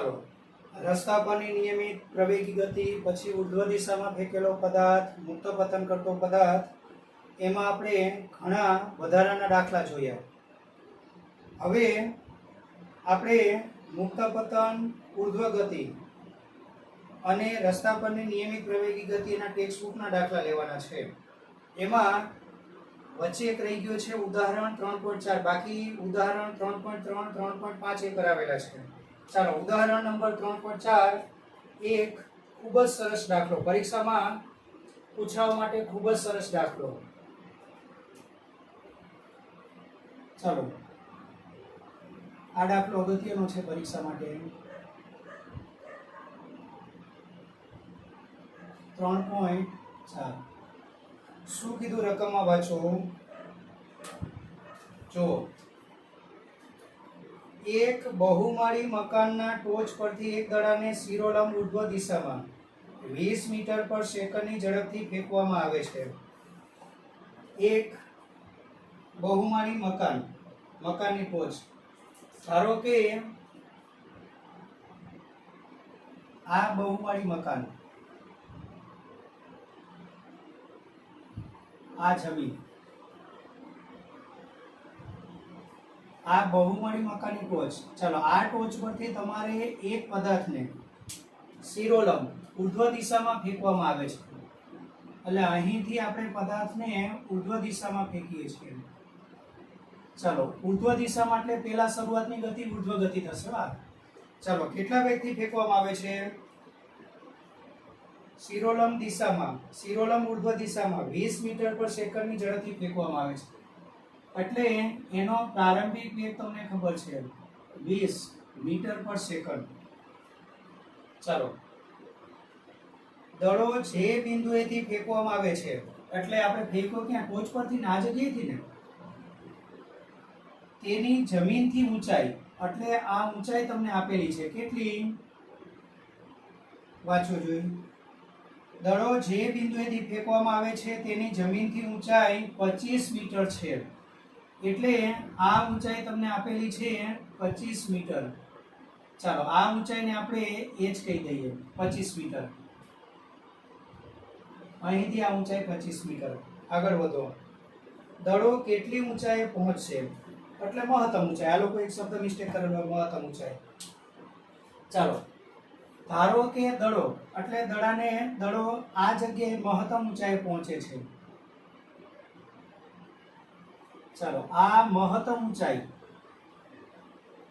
ચાલો, રસ્તા પરની નિયમિત પ્રવેગી ગતિ, પછી ઉર્ધ્વ દિશામાં ફેંકેલો પદાર્થ, મુક્ત પતન કરતો પદાર્થ, એમાં આપણે ઘણા વધારાના દાખલા જોયા. હવે આપણે મુક્ત પતન, ઉર્ધ્વ ગતિ અને રસ્તા પરની નિયમિત પ્રવેગી ગતિના ટેક્સ્ટ બુકના દાખલા લેવાના છે. એમાં વચ્ચે એક રહી ગયો છે ઉદાહરણ 3.4. બાકી ઉદાહરણ 3.3, 3.5 એ કરાવેલા છે. ચાલો, ઉદાહરણ નંબર 3.4 એક ખૂબ જ સરસ દાખલો, પરીક્ષામાં પૂછવા માટે ખૂબ જ સરસ દાખલો. ચાલો, આ દાખલો અગત્યનો છે પરીક્ષા માટે. 3.4 શું કીધું રકમમાં વાંચો. જો, એક બહુમાળી મકાનના ટોચ પરથી એક દડાને શિરોલંબ ઉર્ધ્વ દિશામાં 20 મીટર પર સેકન્ડની ઝડપથી ફેંકવામાં આવે છે. એક બહુમાળી મકાનની ટોચ, ધારો કે આ બહુમાળી મકાન, આ જમીન, આ બહુમાળી મકાનની ટોચ. ચાલો, આ ટોચ પરથી તમારે એક પદાર્થને શિરોલંબ ઉર્ધ્વ દિશામાં ફેંકવામાં આવે છે. એટલે અહીંથી આપણે પદાર્થને ઉર્ધ્વ દિશામાં ફેંકીએ છીએ. ચાલો, ઉર્ધ્વ દિશામાં એટલે પહેલા શરૂઆતની ગતિ ઉર્ધ્વ ગતિ થશે. ચાલો, કેટલા વેગથી ફેંકવામાં આવે છે? શિરોલંબ દિશામાં, શિરોલંબ ઉર્ધ્વ દિશામાં 20 મીટર પર સેકન્ડની ઝડપથી ફેંકવામાં આવે છે. એટલે એનો પ્રારંભિક વેગ તમને ખબર છે, 20 મીટર પર સેકન્ડ. ચાલો, દડો જે બિંદુએથી ફેંકવામાં આવે છે, એટલે આપણે ફેંકો ક્યાં? ટોચ પરથી, આ જગ્યાએથી ને, તેની જમીનથી ઊંચાઈ, એટલે આ ઊંચાઈ તમને આપેલી છે. કેટલી? વાંચો જોઈ. દડો જે બિંદુએથી ફેંકવામાં આવે છે તેની જમીનથી ઊંચાઈ 25 મીટર છે. એટલે આ ઊંચાઈ તમને આપેલી છે 25 મીટર. ચાલો, આ ઊંચાઈને આપણે h કહી દઈએ, 25 મીટર. અહીંથી આ ઊંચાઈ 25 મીટર. આગળ વધો. દડો કેટલી ઊંચાઈએ પહોંચશે? એટલે મહત્તમ ઊંચાઈ. આ લોકો એક શબ્દ મિસ્ટેક કરેલો, મહત્તમ ઊંચાઈ. ચાલો, ધારો કે દડો, એટલે દડો આ જગ્યાએ મહત્તમ ઊંચાઈએ પહોંચે છે. ચાલો, આ મહત્તમ ઊંચાઈ,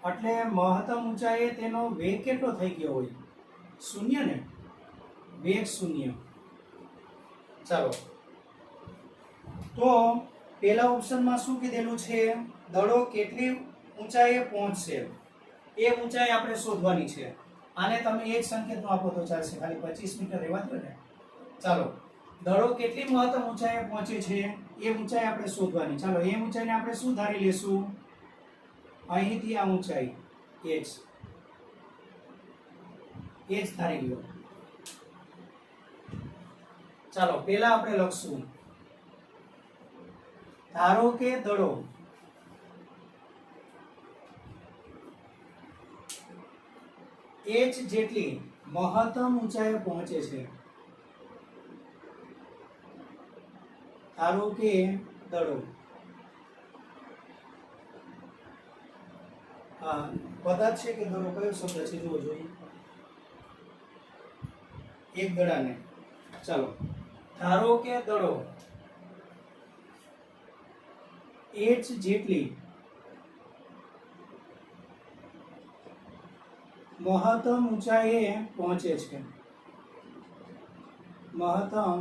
એટલે મહત્તમ ઊંચાઈએ તેનો વેગ કેટલો થઈ ગયો હોય? 0 ને, વેગ 0. ચાલો, તો પહેલા ઓપ્શનમાં શું કીધેલું છે? દડો કેટલી ઊંચાઈએ પહોંચશે એ ઊંચાઈ આપણે શોધવાની છે. આને તમે એક સંકેત આપો તો ચાલશે, ખાલી 25 મીટર રહેવા દો ને. ચાલો, દડો કેટલી મહત્તમ ઊંચાઈએ પહોંચે છે એ ઊંચાઈ આપણે શોધવાની. ચાલો, એ ઊંચાઈને આપણે શું ધારી લેશું? અહીંથી આ ઊંચાઈ h ધારી લો. ચાલો, પહેલા આપણે લખશું, ધારો કે દડો h જેટલી મહત્તમ ઊંચાઈએ પહોંચે છે. ધારો કે દડો, પદાર્થ છે કે દડો? કયો શબ્દ છે જુઓ જોઈએ. એક દડાને. ચાલો, ધારો કે દડો h જેટલી મહત્તમ ઊંચાઈએ પહોંચે છે. મહત્તમ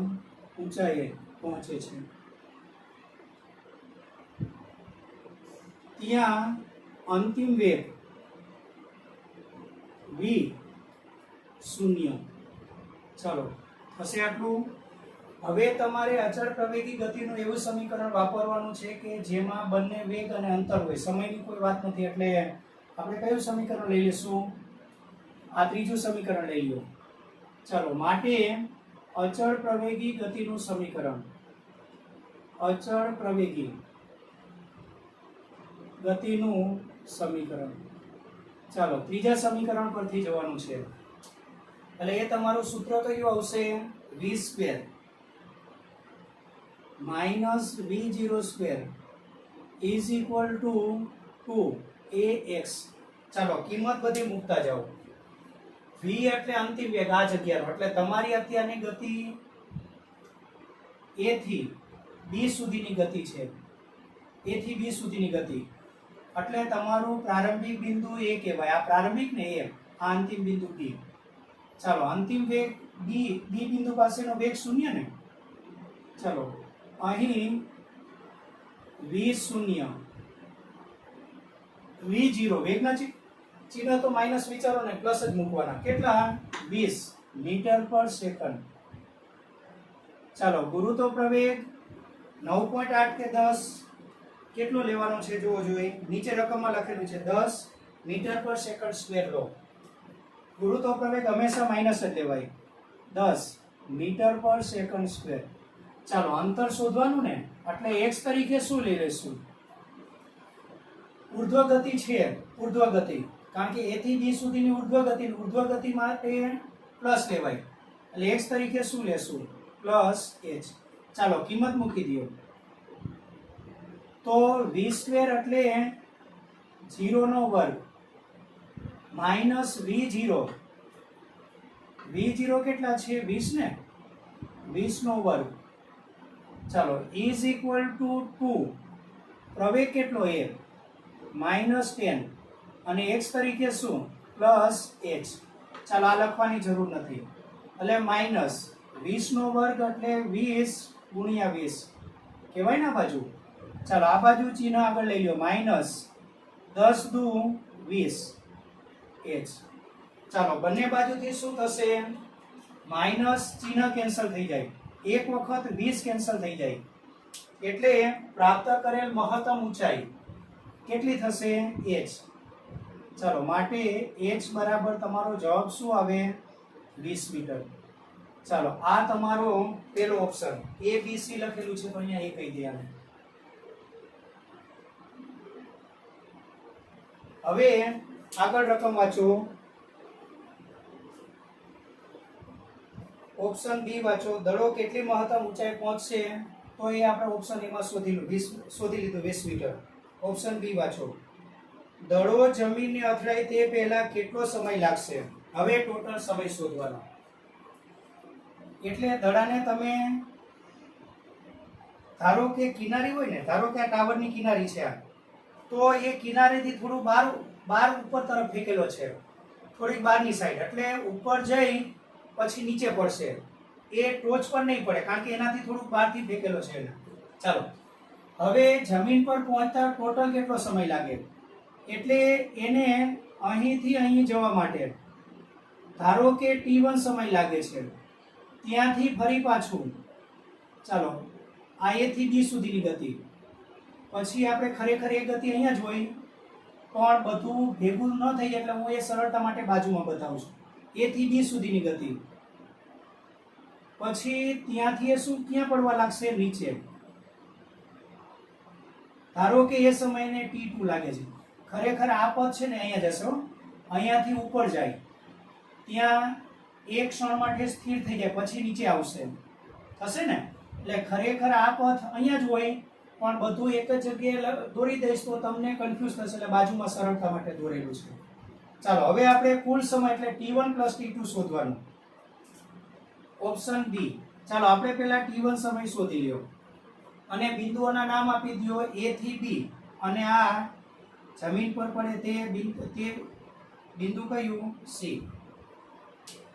ઊંચાઈએ પહોંચે છે. ત્યાં અંતિમ વેગ v0. ચાલો, થશે આટલું. હવે તમારે અચળ પ્રવેગી ગતિનું એવું સમીકરણ વાપરવાનું છે કે જેમાં બંને વેગ અને અંતર હોય. સમયની કોઈ વાત નથી, એટલે આપણે કયું સમીકરણ લઈ લઈશું? આ ત્રીજું સમીકરણ લઈ લો. ચાલો, માટે અચળ પ્રવેગી ગતિનું સમીકરણ, અચળ પ્રવેગી ગતિનું સમીકરણ. ચાલો ત્રીજા સમીકરણ પરથી જવાનું છે, એટલે એ તમારું સૂત્ર કયું આવશે? v square minus v0 square is equal to 2ax. ચાલો કિંમત બધી મૂકતા જાઓ. v એટલે અંતિમ વેગ આ જગ્યાનો, એટલે તમારી અત્યારની ગતિ a થી b સુધીની ગતિ છે. a થી b સુધીની ગતિ એટલે તમારું પ્રારંભિક બિંદુ a કહેવાય. આ પ્રારંભિક ને a, આ અંતિમ બિંદુ b. ચાલો અંતિમ વેગ b બિંદુ પાસેનો વેગ શૂન્ય ને. ચાલો અહીં v0 v0 વેગના ચિહ્ન તો માઇનસ વિચારો ને, પ્લસ જ મૂકવાના. કેટલા? 20 મીટર પર સેકન્ડ. ચાલો ગુરુત્વ પ્રવેગ 9.8 કે 10 કેટલો લેવાનો છે જોવો જોઈએ. નીચે રકમમાં લખેલું છે 10 મીટર પર સેકન્ડ સ્ક્વેર લો. ગુરુત્વ પ્રવેગ હંમેશા માઇનસ જ લેવાય. 10 મીટર પર સેકન્ડ સ્ક્વેર. ચાલો અંતર શોધવાનું ને, એટલે x તરીકે શું લઈ લેશું? ઉર્ધ્વ ગતિ છે, ઉર્ધ્વ ગતિ, કારણ કે a થી b સુધીની ઉર્ધ્વ ગતિ માટે પ્લસ લેવાય, એટલે x તરીકે શું લેશું? Plus h. ચાલો કિંમત મૂકી દો. તો v સ્ક્વેર એટલે 0 નો વર્ગ માઇનસ v0. v0 કેટલા છે? 20 ને, 20 નો વર્ગ. ચાલો ઇઝ ઇક્વલ ટુ 2. પ્રવેગ કેટલો? a માઇનસ 10 અને x તરીકે શું? Plus h. ચાલો આ લખવાની જરૂર નથી, એટલે માઇનસ 20 નો વર્ગ એટલે 20 ગુણ્યા 20 કહેવાય ને આ બાજુ. ચાલો આ બાજુ ચિહ્ન આગળ લઈ લો, માઇનસ 10 દુ 20 h. ચાલો બંને બાજુથી શું થશે? માઇનસ ચિહ્ન કેન્સલ થઈ જાય, એક વખત 20 કેન્સલ થઈ જાય, એટલે પ્રાપ્ત કરેલ મહત્તમ ઊંચાઈ કેટલી થશે? h. ચાલો માટે h બરાબર તમારો જવાબ શું આવે? 20 મીટર. ચાલો આ તમારો પેલો ઓપ્શન a b c લખેલું છે, તો અહીંયા એ કહી દે. હવે આગળ રકમ વાંચો. ઓપ્શન બી વાંચો. દડો કેટલી મહત્તમ ઊંચાઈ પહોંચશે? તો એ આપણે ઓપ્શન એમાં શોધી લીધું 20 મીટર. ઓપ્શન બી વાંચો. દડો જમીનને અથડાય તે પહેલા કેટલો સમય લાગશે? હવે ટોટલ સમય શોધવાનો. એટલે દડાને તમે ધારો કે કિનારી હોય ને, ધારો કે આ ટાવરની કિનારી છે, તો એ કિનારેથી થોડું બહાર ઉપર તરફ ફેંકેલો છે, થોડીક બહારની સાઈડ, એટલે ઉપર જઈ પછી નીચે પડશે. એ ટોચ પર નહીં પડે, કારણ કે એનાથી થોડુંક બહારથી ફેંકેલો છે. ચાલો હવે જમીન પર પહોંચતા ટોટલ કેટલો સમય લાગે? એટલે એને અહીંથી અહીં જવા માટે ધારો કે t1 સમય લાગે છે, ત્યાંથી ફરી પાછું. ચાલો આ a થી b સુધીની ગતિ. પછી આપણે ખરેખર એ ગતિ અહીંયા જ હોય, પણ બધું ભેગું ન થઈ જાય, એટલે હું એ સરળતા માટે બાજુમાં બતાવું છું. a થી b સુધીની ગતિ. પછી ત્યાંથી એ શું ક્યાં પડવા લાગશે? નીચે. ધારો કે એ સમયને t2 લાગે છે. ખરેખર આ પદ છે ને અહીંયા જશો, અહીંયાથી ઉપર જાય, ત્યાં એક ક્ષણ માટે સ્થિર થઈ જાય, પછી નીચે આવશે, થશે ને. એટલે ખરેખર આ પથ અહીંયા જ હોય, પણ બધું એક જ જગ્યાએ દોરી દઈશ તો તમને કન્ફ્યુઝ થશે, એટલે બાજુમાં સરળતા માટે દોરેલું છે. ચાલો હવે આપણે કુલ સમય એટલે t1 + t2 શોધવાનું. Option B. ચાલો આપણે પહેલા t1 સમય શોધી લ્યો અને બિંદુઓના નામ આપી દો a થી b, અને આ જમીન પર પડે તે બિંદુ કયું? c.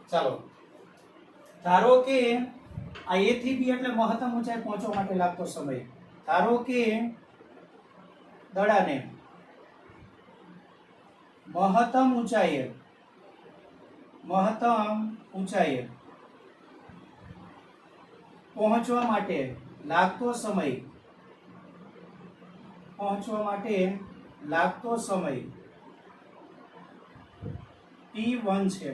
ચાલો ધારો કે આ a થી b એટલે મહત્તમ ઊંચાઈ પહોંચવા માટે લાગતો સમય. ધારો કે દડાને મહત્તમ ઊંચાઈએ પહોંચવા માટે લાગતો સમય t1 છે.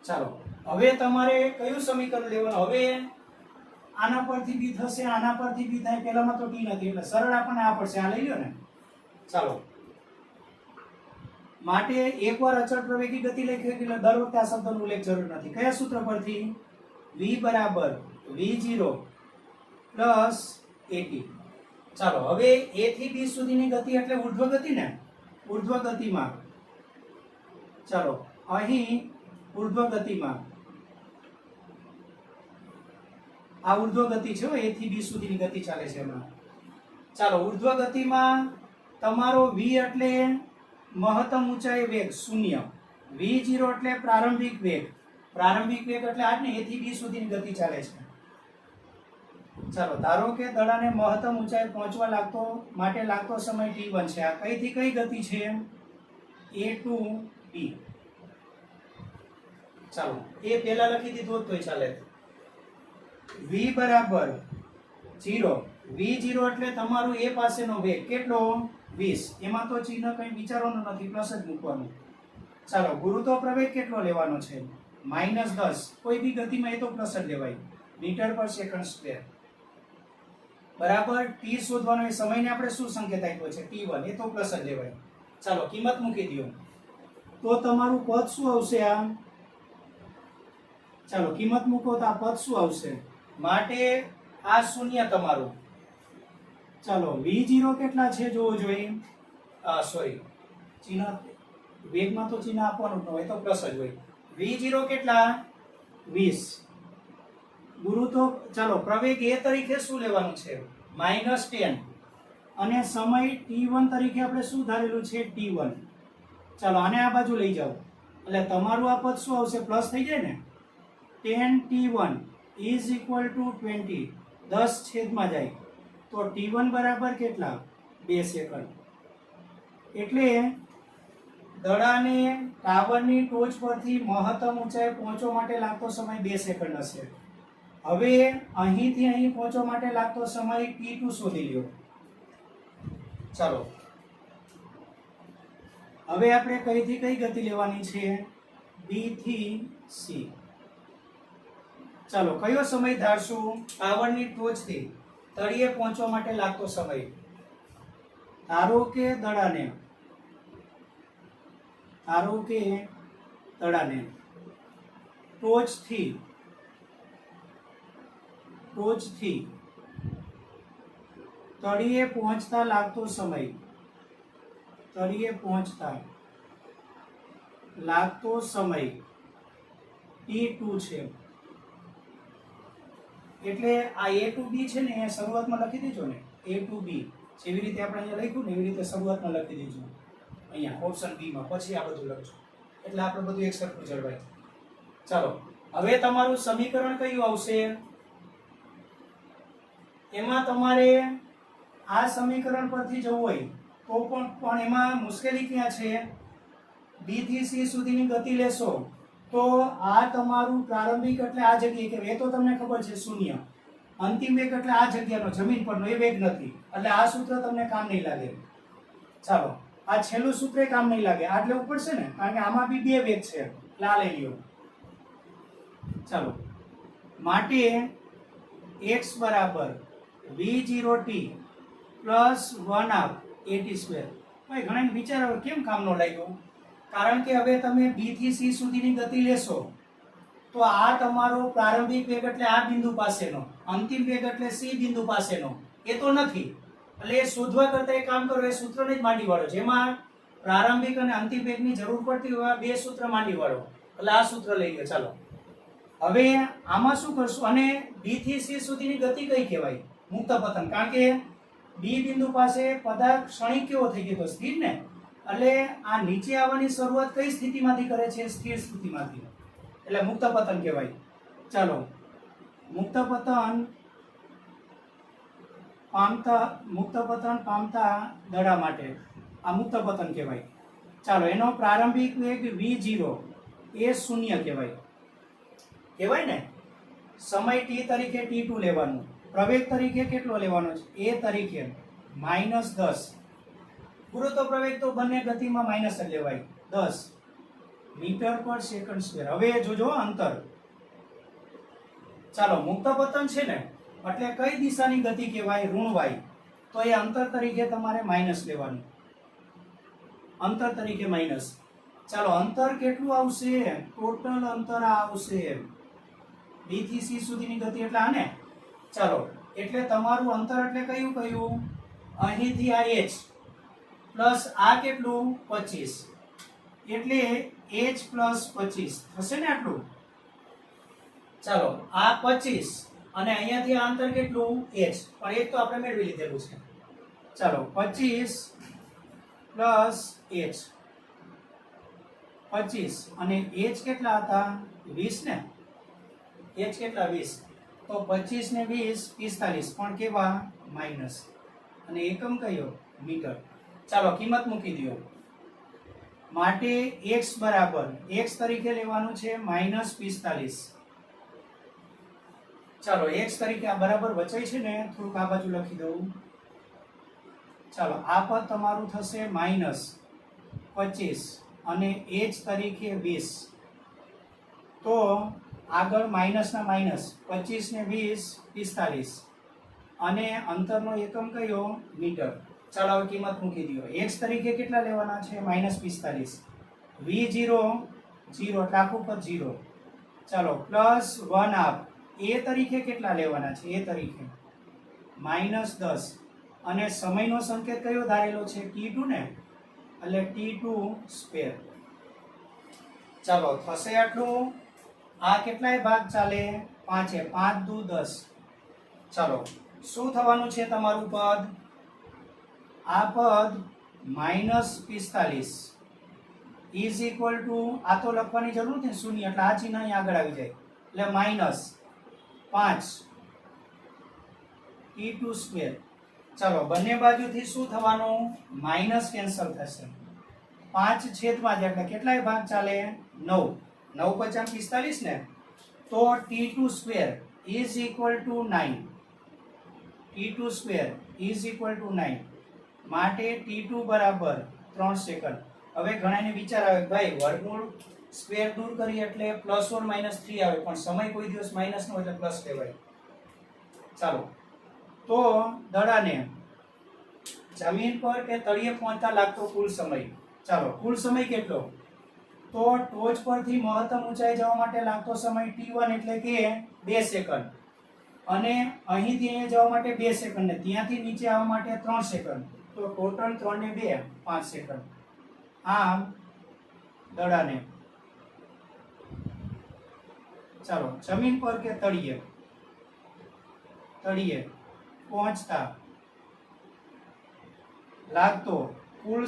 ચાલો હવે તમારે કયું સમીકરણ લેવાનું? હવે આના પરથી બી થશે, આના પરથી બી થાય. પહેલામાં તો t નથી, એટલે સરળ આપણને આ પડશે. આ લઈ લો ને. ચાલો માટે એકવાર અચળ પ્રવેગી ગતિ લખી એટલે દર વખતે આ શબ્દનો ઉલ્લેખ જરૂર નથી. કયા સૂત્ર પરથી? v બરાબર v0 પ્લસ at. ચાલો હવે a થી b સુધીની ગતિ એટલે ઉર્ધ્વ ગતિ ને. ઉર્ધ્વ ગતિમાં ચાલો અહીં ઉર્ધ્વ ગતિમાં આ ઉર્ધ્વ ગતિ છે, a થી b સુધીની ગતિ ચાલે છે એમાં. ચાલો ઉર્ધ્વ ગતિમાં તમારો v એટલે મહત્તમ ઊંચાઈ વેગ 0, v0 એટલે પ્રારંભિક વેગ. પ્રારંભિક વેગ એટલે આ ને a થી b સુધીની ગતિ ચાલે છે. ચાલો ધારો કે દડાને મહત્તમ ઊંચાઈ પહોંચવા માટે લાગતો સમય t1 છે. આ કઈથી કઈ ગતિ છે? a to b. ચાલો એ પહેલા લખી દીધું તોય ચાલે. v બરાબર 0, v0 એટલે તમારું a પાસેનો વેગ કેટલો? 20. એમાં તો ચિહ્ન કંઈ વિચારવાનું નથી, પ્લસ જ મૂકવાનું. ચાલો ગુરુત્વ પ્રવેગ કેટલો લેવાનો છે? -10. કોઈ બી ગતિમાં એ તો પ્લસ જ લેવાય, મીટર પર સેકન્ડ સ્ક્વેર. બરાબર t શોધવાનો એ સમયને આપણે શું સંકેત આપ્યો છે? t1. એ તો પ્લસ જ લેવાય. ચાલો કિંમત મૂકી દો તો તમારું પદ શું આવશે? આ ચાલો કિંમત મૂકો તો આ પદ શું આવશે? માટે આ શૂન્ય તમારું. ચાલો v0 કેટલા છે જોવો જોઈએ. સોરી, ચિહ્ન વેગમાં તો ચિહ્ન આપવાનું ન હોય તો પ્લસ જ હોય. v0 કેટલા? 20. ગુરુત્વ ચાલો પ્રવેગ a તરીકે શું લેવાનું છે? -10. અને સમય t1 તરીકે આપણે શું ધારેલું છે? t1. ચાલો આને આ બાજુ લઈ જાઓ એટલે તમારું આ પદ શું આવશે? પ્લસ થઈ જાય ને. 10t1 is equal to 20. 10 છેદમાં જાય તો t1 બરાબર કેટલા? 2 સેકન્ડ. એટલે દડાને ટાવરની ટોચ પરથી મહત્તમ ઊંચાઈ પહોંચવા માટે લાગતો સમય 2 સેકન્ડ હશે. હવે અહીંથી અહીં પહોંચવા માટે લાગતો સમય t2 શોધી લ્યો. ચાલો હવે આપણે કઈથી કઈ ગતિ લેવાની છે? b થી c. ચાલો કયો સમય ધારશું? ટાવરની ટોચથી તળિયે પહોંચવા માટે લાગતો સમય. ધારો કે દડાને ટોચથી તળિયે પહોંચતા લાગતો સમય. તળિયે પહોંચતા લાગતો સમય t2 છે. એટલે આ a to b છે ને એ શરૂઆતમાં લખી દેજો ને. a to b જેવી રીતે આપણે અહીંયા લખ્યું ને એવી રીતે શરૂઆતમાં લખી દેજો અહીંયા ઓપ્શન b માં, પછી આ બધું લખજો એટલે આપણે બધું એક સરખું જળવાય. ચાલો હવે તમારું સમીકરણ કયું આવશે? એમાં તમારે આ સમીકરણ પરથી જવું હોય તો પણ એમાં મુશ્કેલી ક્યાં છે? b થી c સુધીની ગતિ લેશો તો આ તમારું પ્રારંભિક એટલે આ જગ્યાએ કે એ તો તમને ખબર છે 0. અંતિમ વેગ એટલે આ જગ્યાનો જમીન પરનો એ વેગ નથી, એટલે આ સૂત્ર તમને કામ નહીં લાગે. ચાલો આ છેલ્લું સૂત્ર કામ નહીં લાગે, આ લેવું પડશે ને કારણ કે આમાં બી 2 વેગ છે એટલે આ લઈ લ્યો. ચાલો માટે x બરાબર v0t પ્લસ 1/2 at². ભાઈ ઘણા વિચારો કેમ કામ નો લાગ્યો? કારણ કે હવે તમે b થી c સુધીની ગતિ લેશો તો આ તમારો પ્રારંભિક વેગ એટલે આ બિંદુ પાસેનો, અંતિમ વેગ એટલે c બિંદુ પાસેનો એ તો નથી. એટલે એ શોધવા કરતા એક કામ કરો, એ સૂત્રને જ માંડી વાળો. જેમાં પ્રારંભિક અને અંતિમ વેગની જરૂર પડતી હોય 2 સૂત્ર માંડી વાળો. એટલે આ સૂત્ર લઈ ગયો. ચાલો હવે આમાં શું કરશું? અને b થી c સુધીની ગતિ કઈ કહેવાય? મુક્ત પતન. કારણ કે b બિંદુ પાસે પદાર્થ ક્ષણિક કેવો થઈ ગયો? સ્થિર ને. એટલે આ નીચે આવવાની શરૂઆત કઈ સ્થિતિમાંથી કરે છે? સ્થિર સ્થિતિમાંથી. એટલે મુક્ત પતન કહેવાય. ચાલો મુક્ત પતન પામતા દડા માટે આ મુક્ત પતન કહેવાય. ચાલો એનો પ્રારંભિક વેગ v0 એ 0 કહેવાય ને. સમય t તરીકે t2 લેવાનું. પ્રવેગ તરીકે કેટલો લેવાનો છે? a તરીકે -10. ગુરુત્વ પ્રવેગ તો બંને ગતિમાં માઇનસ જ લેવાય, 10 મીટર પર સેકન્ડ સ્ક્વેર. હવે જોજો અંતર. ચાલો મુક્ત પતન છે ને એટલે કઈ દિશાની ગતિ કહેવાય? ઋણ y. તો એ અંતર તરીકે તમારે માઇનસ લેવાનું. અંતર તરીકે માઇનસ. ચાલો અંતર કેટલું આવશે? ટોટલ અંતર આ આવશે બી થી સી સુધીની ગતિ એટલે આને. ચાલો એટલે તમારું અંતર એટલે કયું કયું? અહીંથી આ h પ્લસ આ કેટલું 25 એટલે h પ્લસ 25 થશે ને આટલું. ચાલો આ 25 અને અહીંયાથી આ અંતર કેટલું? h, પણ h તો આપણે મેળવી લીધેલું છે. ચાલો 25 પ્લસ h, 25 અને h કેટલા હતા? 20 ને. h કેટલા? 20. તો 25 ને 20 45, પણ કેવા? માઇનસ. અને એકમ કયો? મીટર. ચાલો કિંમત મૂકી દો. માટે x બરાબર x તરીકે લેવાનું છે -45. ચાલો x તરીકે આ બરાબર વચાય છે ને, થોડુંક આ બાજુ લખી દઉં. ચાલો આ પદ તમારું થશે -25 અને h તરીકે 20. તો આગળ માઇનસના માઇનસ, 25 ને 20 45 અને અંતરનો એકમ કયો? મીટર. ચાલો હવે કિંમત મૂકી દો. x તરીકે કેટલા લેવાના છે? -45. v0 0 એટલે આખું પદ 0. ચાલો પ્લસ 1/2 a તરીકે કેટલા લેવાના છે? a તરીકે -10 અને સમયનો સંકેત કયો ધારેલો છે? t2 ને, એટલે t2 સ્ક્વેર. ચાલો થશે આટલું. આ કેટલાય ભાગ ચાલે? 5 5 દુ 10. ચાલો શું થવાનું છે તમારું પદ? આ પદ -45 ઇઝ ઇક્વલ ટુ, આ તો લખવાની જરૂર નથી શૂન્ય, એટલે આ ચિહ્ન અહીં આગળ આવી જાય, એટલે -5 t2 સ્ક્વેર. ચાલો બંને બાજુથી શું થવાનું? માઇનસ કેન્સલ થશે. 5 છેદમાં એટલે કેટલાય ભાગ ચાલે? 9. 9 × 45 ને, તો t2 square is equal to 9. t2 square is equal to 9. માટે t2 બરાબર 3 સેકન્ડ. હવે ઘણાને વિચાર આવે કે ભાઈ વર્ગમૂળ સ્ક્વેર દૂર કરીએ એટલે +1 -3 આવે, પણ સમય કોઈ દિવસ માઇનસ નો એટલે પ્લસ કહેવાય. ચાલો તો દડાને જમીન પર કે તળિયે પહોંચતા લાગતો કુલ સમય. ચાલો કુલ સમય કેટલો? તો ટોચ પરથી મહત્તમ ઊંચાઈ જવા માટે લાગતો સમય t1 એટલે કે 2 સેકન્ડ, અને અહીંથી અહીંયા જવા માટે 2 સેકન્ડ ને ત્યાંથી નીચે આવવા માટે 3 સેકન્ડ. તો ટોટલ 3 ને 2 5 સેકન્ડ. આમ દડાને ચાલો જમીન પર કે તળિયે પહોંચતા લાગતો કુલ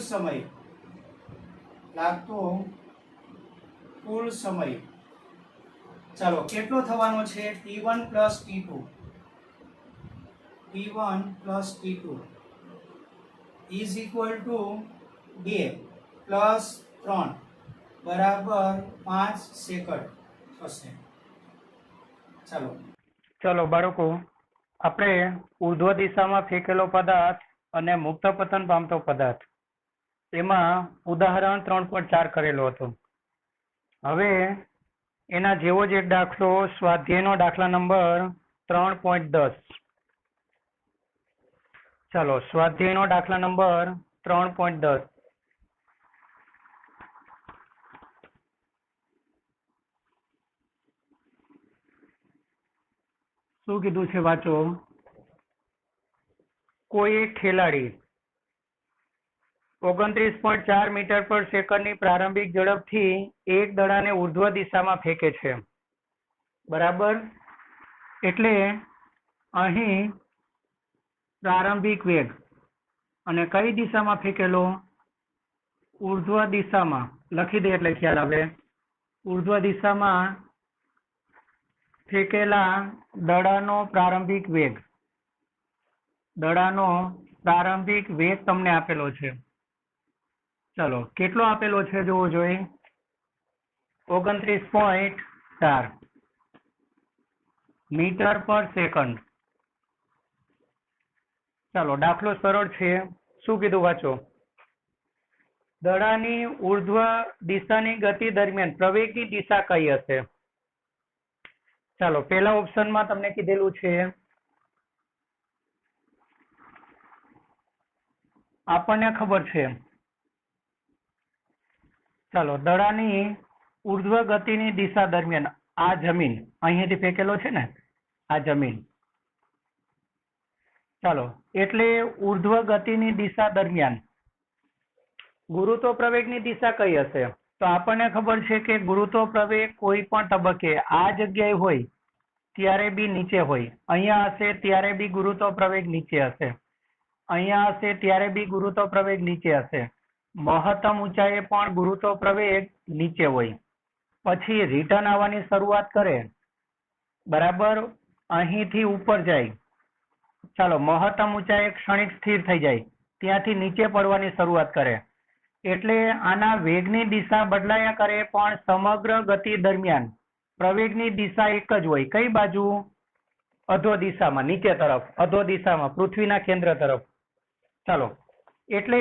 સમય ચાલો કેટલો થવાનો છે? t1 plus t2 is equal to 2 plus 3 બરાબર 5 સેકન્ડ થશે. ચાલો બાળકો, આપણે ઉર્ધ્વ દિશામાં ફેંકેલો પદાર્થ અને મુક્ત પતન પામતો પદાર્થ એમાં ઉદાહરણ 3.4 કરેલો હતો. હવે એના જેવો જ એક દાખલો, સ્વાધ્યાયનો દાખલા નંબર 3.10. ચાલો સ્વાધ્યાયનો દાખલા નંબર 3.10. શું કીધું છે વાંચો. કોઈ એક ખેલાડી 29.4 મીટર પર સેકન્ડની પ્રારંભિક ઝડપથી એક દડાને ઉર્ધ્વ દિશામાં ફેંકે છે. બરાબર? એટલે અહીં પ્રારંભિક વેગ અને કઈ દિશામાં ફેંકેલો? ઉર્ધ્વ દિશામાં. લખી દે એટલે ખ્યાલ આવે. ઉર્ધ્વ દિશામાં ફેંકેલા દડાનો પ્રારંભિક વેગ તમને આપેલો છે. ચલો કેટલો આપેલો છે જોવો જોઈએ. 29.4 મીટર પર સેકન્ડ. ચાલો દાખલો સરળ છે. શું કીધું વાંચો. દડાની ઉર્ધ્વ દિશાની ગતિ દરમિયાન પ્રવેગની દિશા કઈ હશે? ચાલો પહેલા ઓપ્શનમાં તમને કીધેલું છે આપણને ખબર છે ચાલો, દડાની ઉર્ધ્વ ગતિની દિશા દરમિયાન આ જમીન અહીંયાથી ફેંકેલો છે ને, આ જમીન. ચાલો, એટલે ઉર્ધ્વ ગતિની દિશા દરમિયાન ગુરુત્વ પ્રવેગની દિશા કઈ હશે? તો આપણને ખબર છે કે ગુરુત્વ પ્રવેગ કોઈ પણ તબક્કે આ જગ્યાએ હોય ત્યારે બી નીચે હોય, અહીંયા હશે ત્યારે બી ગુરુત્વ પ્રવેગ નીચે હશે, અહીંયા હશે ત્યારે બી ગુરુત્વ પ્રવેગ નીચે હશે, મહત્તમ ઊંચાઈએ પણ ગુરુત્વ પ્રવેગ નીચે હોય. પછી રિટર્ન આવવાની શરૂઆત કરે, બરાબર, અહીંથી ઉપર જાય, ચાલો મહત્તમ ઊંચાઈએ ક્ષણિક સ્થિર થઈ જાય, ત્યાંથી નીચે પડવાની શરૂઆત કરે. એટલે આના વેગની દિશા બદલાયા કરે પણ સમગ્ર ગતિ દરમિયાન પ્રવેગની દિશા એક જ હોય. કઈ બાજુ? અધો દિશામાં, નીચે તરફ, અધો દિશામાં, પૃથ્વીના કેન્દ્ર તરફ. ચાલો, એટલે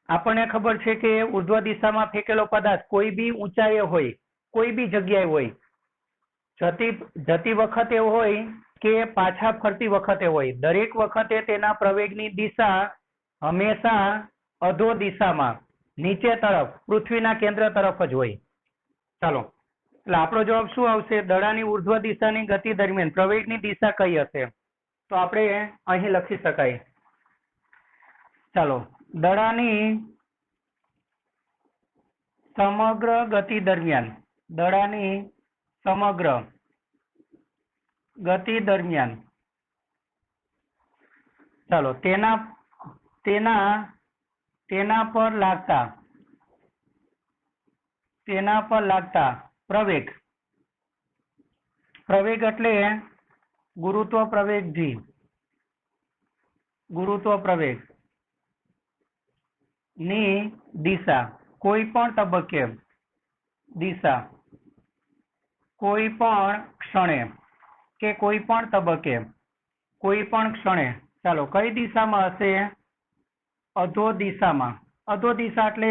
આપણને ખબર છે કે ઉર્ધ્વ દિશામાં ફેંકેલો પદાર્થ કોઈ બી ઊંચાઈએ હોય, કોઈ બી જગ્યાએ હોય, જતી વખતે હોય કે પાછા ફરતી વખતે હોય, દરેક વખતે તેના પ્રવેગની દિશા હંમેશા અધો દિશામાં, નીચે તરફ, પૃથ્વીના કેન્દ્ર તરફ જ હોય. ચાલો, એટલે આપણો જવાબ શું આવશે? દડાની ઉર્ધ્વ દિશાની ગતિ દરમિયાન પ્રવેગની દિશા કઈ હશે? તો આપણે અહીં લખી શકાય. ચાલો, દડાની સમગ્ર ગતિ દરમિયાન, દડાની સમગ્ર ગતિ દરમિયાન, ચાલો, તેના પર લાગતા પ્રવેગ, પ્રવેગ એટલે ગુરુત્વ પ્રવેગ જી, ગુરુત્વ પ્રવેગ ની દિશા કોઈ પણ તબક્કે, દિશા કોઈ પણ ક્ષણે કે કોઈ પણ તબક્કે, કોઈ પણ ક્ષણે, ચાલો, કઈ દિશામાં હશે? અધો દિશામાં. અધો દિશા એટલે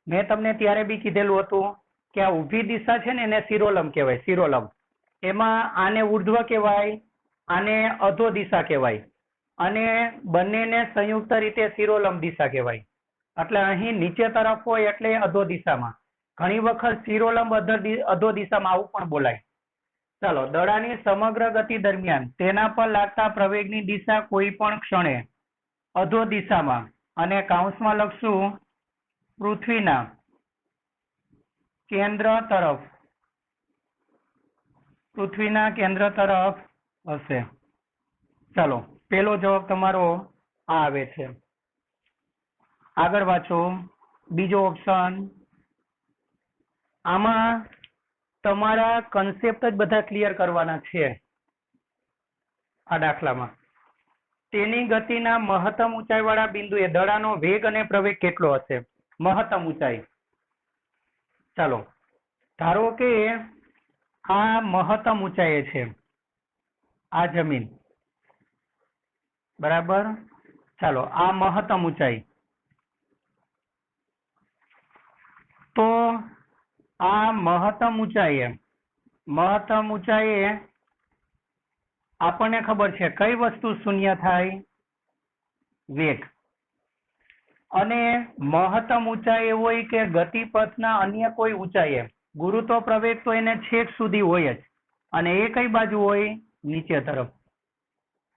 મેં તમને ત્યારે બી કીધેલું હતું કે આ ઊભી દિશા છે ને એને શિરોલંબ કહેવાય, શિરોલંબ. એમાં આને ઉર્ધ્વ કહેવાય, આને અધો દિશા કહેવાય, અને બંનેને સંયુક્ત રીતે શિરોલંબ દિશા કહેવાય. એટલે અહીં નીચે તરફ હોય એટલે અધો દિશામાં, ઘણી વખત શિરોલંબ અધો દિશામાં આવું પણ બોલાય. ચાલો, દડાની સમગ્ર ગતિ દરમિયાન તેના પર લાગતા પ્રવેગની દિશા કોઈ પણ ક્ષણે અધો દિશામાં, અને કૌંસમાં લખશું પૃથ્વીના કેન્દ્ર તરફ, પૃથ્વીના કેન્દ્ર તરફ હશે. ચાલો, પેલો જવાબ તમારો આ આવે છે. આગળ વાંચો બીજો ઓપ્શન. આમાં તમારા કન્સેપ્ટ જ બધા ક્લિયર કરવાના છે. આ દાખલામાં તેની ગતિના મહત્તમ ઊંચાઈ વાળા બિંદુએ દડાનો વેગ અને પ્રવેગ કેટલો હશે? મહત્તમ ઊંચાઈ. ચાલો, ધારો કે આ મહત્તમ ઊંચાઈએ છે, આ જમીન, બરાબર. ચાલો, આ મહત્તમ ઊંચાઈ. તો આ મહત્તમ ઊંચાઈએ આપણને ખબર છે કઈ વસ્તુ શૂન્ય થાય? વેગ. અને મહત્તમ ઊંચાઈ હોય કે ગતિપથના અન્ય કોઈ ઊંચાઈએ ગુરુત્વ પ્રવેગ તો એને છેક સુધી હોય જ, અને એ કઈ બાજુ હોય? નીચે તરફ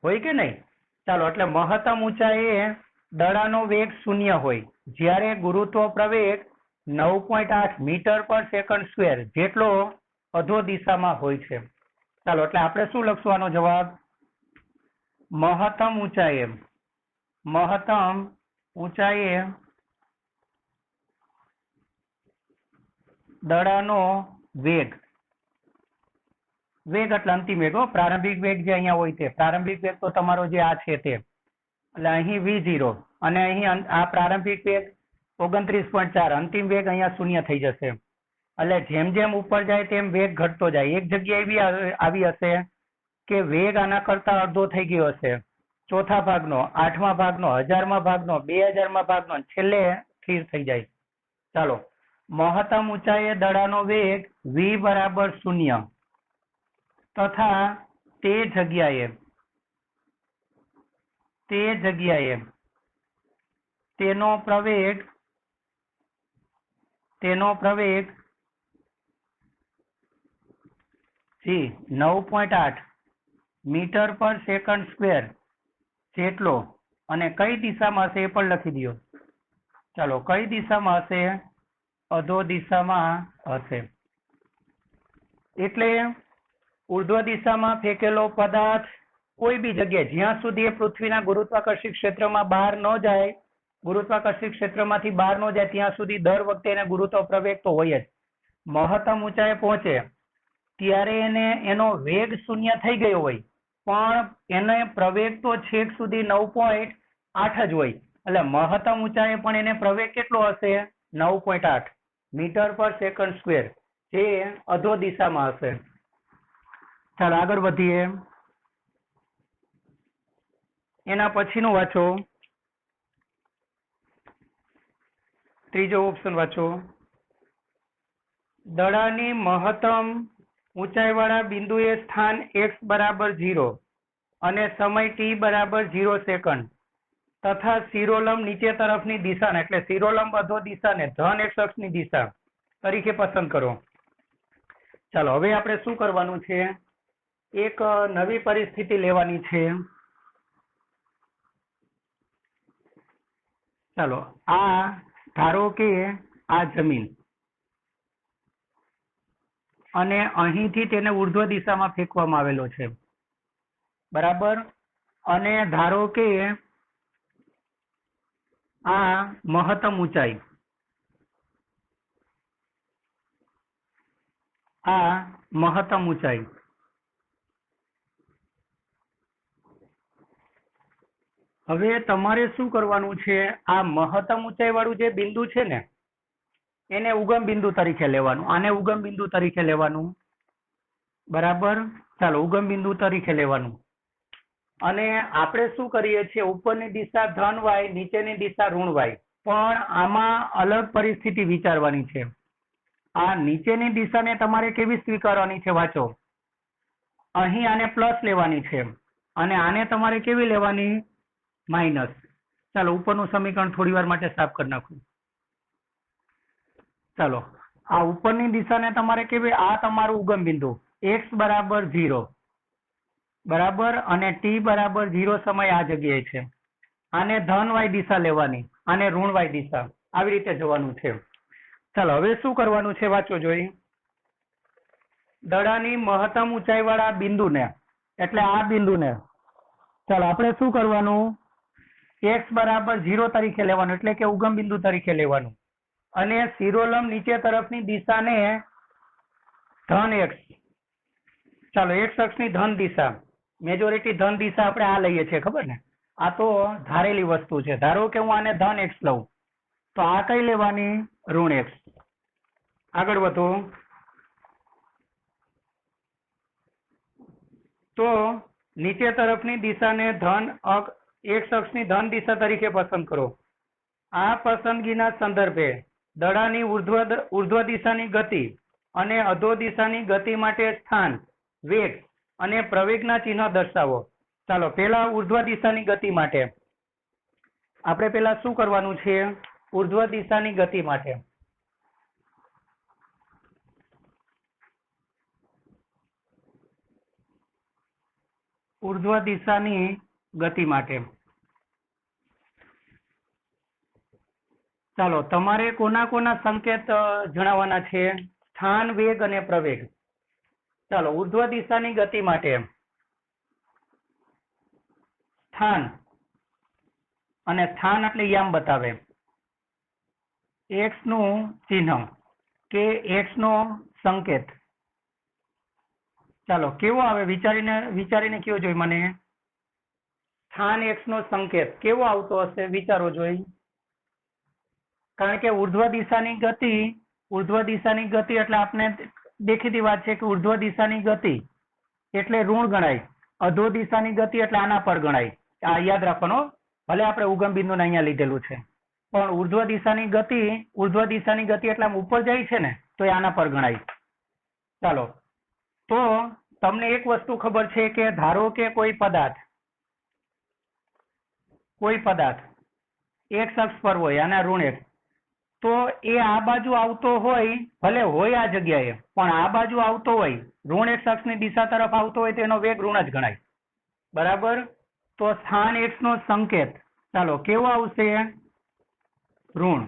હોય કે નહીં? ચાલો, એટલે મહત્તમ ઊંચાઈએ દડાનો વેગ શૂન્ય હોય જ્યારે ગુરુત્વ પ્રવેગ 9.8 મીટર પર સેકન્ડ સ્ક્વેર જેટલો અધો દિશામાં હોય છે. ચાલો, એટલે આપણે શું લખશું આનો જવાબ? મહત્તમ ઊંચાઈએ દડાનો વેગ, વેગ એટલે અંતિમ વેગ, પ્રારંભિક વેગ જે અહીંયા હોય તે, પ્રારંભિક વેગ તો તમારો જે આ છે તે, એટલે અહીં V0 અને અહીં આ પ્રારંભિક વેગ 29.4, અંતિમ વેગ અહીંયા શૂન્ય થઈ જશે. એટલે જેમ જેમ ઉપર જાય તેમ વેગ ઘટતો જાય. એક જગ્યાએ એવી આવી હશે કે વેગ આના કરતા અડધો થઈ ગયો હશે, ચોથા ભાગનો, આઠમા ભાગનો, 1000મા ભાગનો, 2000મા ભાગનો, છેલ્લે સ્થિર થઈ જાય. ચાલો, મહત્તમ ઊંચાઈએ દડાનો વેગ v બરાબર 0 તથા તે જગ્યાએ તેનો પ્રવેગ તેનો પ્રવેગ g 9.8 મીટર પર સેકન્ડ સ્ક્વેર જેટલો અને કઈ દિશામાં હશે એ પણ લખી દો. ચાલો, કઈ દિશામાં હશે? અધો દિશામાં હશે. એટલે ઉર્ધ્વ દિશામાં ફેંકેલો પદાર્થ કોઈ બી જગ્યાએ જ્યાં સુધી એ પૃથ્વીના ગુરુત્વાકર્ષી ક્ષેત્રમાં બહાર ન જાય, ગુરુત્વાકર્ષી ક્ષેત્રમાંથી બહાર ન જાય ત્યાં સુધી દર વખતે એને ગુરુત્વ પ્રવેગ તો હોય જ. મહત્તમ ઊંચાઈએ પહોંચે ત્યારે એને એનો વેગ શૂન્ય થઈ ગયો હોય, પણ એને પ્રવેગ તો છેક સુધી 9.8 જ હોય. એટલે મહત્તમ ઊંચાઈએ પણ એને પ્રવેગ કેટલો હશે? 9.8 મીટર પર સેકન્ડ સ્ક્વેર, જે અધો દિશામાં હશે. ચાલો આગળ વધીએ. એના પછીનું વાંચો, ત્રીજો ઓપ્શન વાંચો. દડાની મહત્તમ ઊંચાઈવાળા બિંદુએ સ્થાન x બરાબર 0 અને સમય t બરાબર 0 સેકન્ડ તથા શિરોલંબ નીચે તરફની દિશાને, એટલે શિરોલંબ અધો દિશાને ધન x અક્ષની દિશા તરીકે પસંદ કરો. ચાલો હવે આપણે શું કરવાનું છે? એક નવી પરિસ્થિતિ લેવાની છે. ચાલો, આ ધારો કે આ જમીન, અને અહીંથી તેને ઉર્ધ્વ દિશામાં ફેંકવામાં આવેલો છે, બરાબર? અને ધારો કે આ મહત્તમ ઊંચાઈ, આ મહત્તમ ઊંચાઈ. હવે તમારે શું કરવાનું છે? આ મહત્તમ ઊંચાઈ વાળું જે બિંદુ છે ને, એને ઉગમ બિંદુ તરીકે લેવાનું, આને ઉગમ બિંદુ તરીકે લેવાનું, બરાબર? ચાલો, ઉગમ બિંદુ તરીકે લેવાનું. અને આપણે શું કરીએ છીએ? ઉપરની દિશા ધન y, નીચેની દિશા ઋણ y. પણ આમાં અલગ પરિસ્થિતિ વિચારવાની છે. આ નીચેની દિશાને તમારે કેવી સ્વીકારવાની છે? વાંચો, અહીં આને પ્લસ લેવાની છે અને આને તમારે કેવી લેવાની? માઇનસ. ચાલો, ઉપરનું સમીકરણ થોડી વાર માટે સાફ કરી નાખું. ચાલો, આ ઉપરની દિશાને તમારે કેવી? આ તમારું ઉગમ બિંદુ x બરાબર 0, બરાબર, અને t બરાબર 0 સમય આ જગ્યાએ છે. આને ધન y દિશા લેવાની, આને ઋણ y દિશા, આવી રીતે જવાનું છે. ચાલો હવે શું કરવાનું છે? વાંચો જોઈ. દડાની મહત્તમ ઊંચાઈ વાળા બિંદુને, એટલે આ બિંદુને, ચાલો આપણે શું કરવાનું? x બરાબર 0 તરીકે લેવાનું, એટલે કે ઉગમ બિંદુ તરીકે લેવાનું. અને શિરોલંબ નીચે તરફની દિશાને ધન x, ચાલો x અક્ષની ધન દિશા, મેજોરિટી ધન દિશા આપણે આ લઈએ છીએ, ખબર ને? આ તો ધારેલી વસ્તુ છે. ધારો કે હું આને ધન x લઉં, તો આ કઈ લેવાની? ઋણ x. આગળ વધો. તો નીચે તરફની દિશાને ધન x અક્ષની ધન દિશા તરીકે પસંદ કરો. આ પસંદગીના સંદર્ભે દડાની ઉર્ધ્વ દિશાની ગતિ અને અધો દિશાની ગતિ માટે સ્થાન, વેગ અને પ્રવેગના ચિહ્ન દર્શાવો. ચાલો, પેલા ઉર્ધ્વ દિશાની ગતિ માટે આપણે પેલા શું કરવાનું છે? ઉર્ધ્વ દિશાની ગતિ માટે ચાલો, તમારે કોના કોના સંકેત જણાવવાના છે? સ્થાન, વેગ અને પ્રવેગ. ચાલો, ઉર્ધ્વ દિશાની ગતિ માટે સ્થાન, અને સ્થાન એટલે યામ બતાવે, x નું ચિહ્ન કે x નો સંકેત. ચાલો, કેવો આવે? વિચારીને કયો જોઈ મને. સ્થાન x નો સંકેત કેવો આવતો હશે? વિચારો જોઈ. કારણ કે ઉર્ધ્વ દિશાની ગતિ એટલે આપણે દેખીતી વાત છે કે ઉર્ધ્વ દિશાની ગતિ એટલે ઋણ ગણાય, અધો દિશાની ગતિ એટલે આના પર ગણાય. આ યાદ રાખવાનું. ભલે આપણે ઉગમ બિંદુને અહીંયા લીધેલું છે, પણ ઉર્ધ્વ દિશાની ગતિ એટલે આમ ઉપર જાય છે ને, તો એ આના પર ગણાય. ચાલો, તો તમને એક વસ્તુ ખબર છે કે ધારો કે કોઈ પદાર્થ x અક્ષ પર હોય અને ઋણ x, તો એ આ બાજુ આવતો હોય, ભલે હોય આ જગ્યાએ, પણ આ બાજુ આવતો હોય, ઋણ x અક્ષની દિશા તરફ આવતો હોય તો એનો વેગ ઋણ જ ગણાય. બરાબર. તો સ્થાન x નો સંકેત ચાલો કેવો આવશે? ઋણ.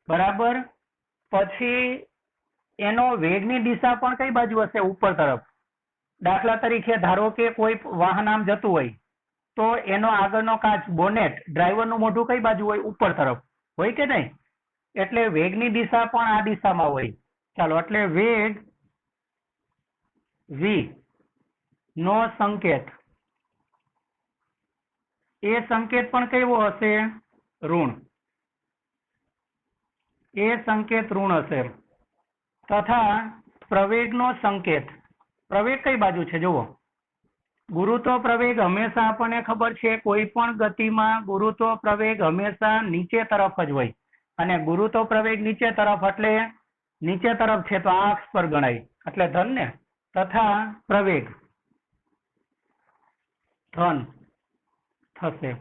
બરાબર. પછી એનો વેગની દિશા પણ કઈ બાજુ હશે? ઉપર તરફ. દાખલા તરીકે ધારો કે કોઈ વાહન આમ જતું હોય તો એનો આગળનો કાચ બોનેટ ડ્રાઈવરનું મોઢું કઈ બાજુ હોય? ઉપર તરફ હોય કે નહીં? એટલે વેગની દિશા પણ આ દિશામાં હોય. ચાલો, એટલે વેગ v નો સંકેત, એ સંકેત પણ કેવો હશે? ઋણ. એ સંકેત ઋણ હશે. તથા પ્રવેગનો સંકેત, પ્રવેગ કઈ બાજુ છે જુઓ. ગુરુત્વ પ્રવેગ હંમેશા આપણને ખબર છે કોઈ પણ ગતિમાં ગુરુત્વ પ્રવેગ હંમેશા નીચે તરફ જ હોય, અને ગુરુત્વ પ્રવેગ નીચે તરફ એટલે નીચે તરફ છે તો આ અક્ષ પર ગણાય એટલે ધન ને. તથા પ્રવેગ ધન થશે.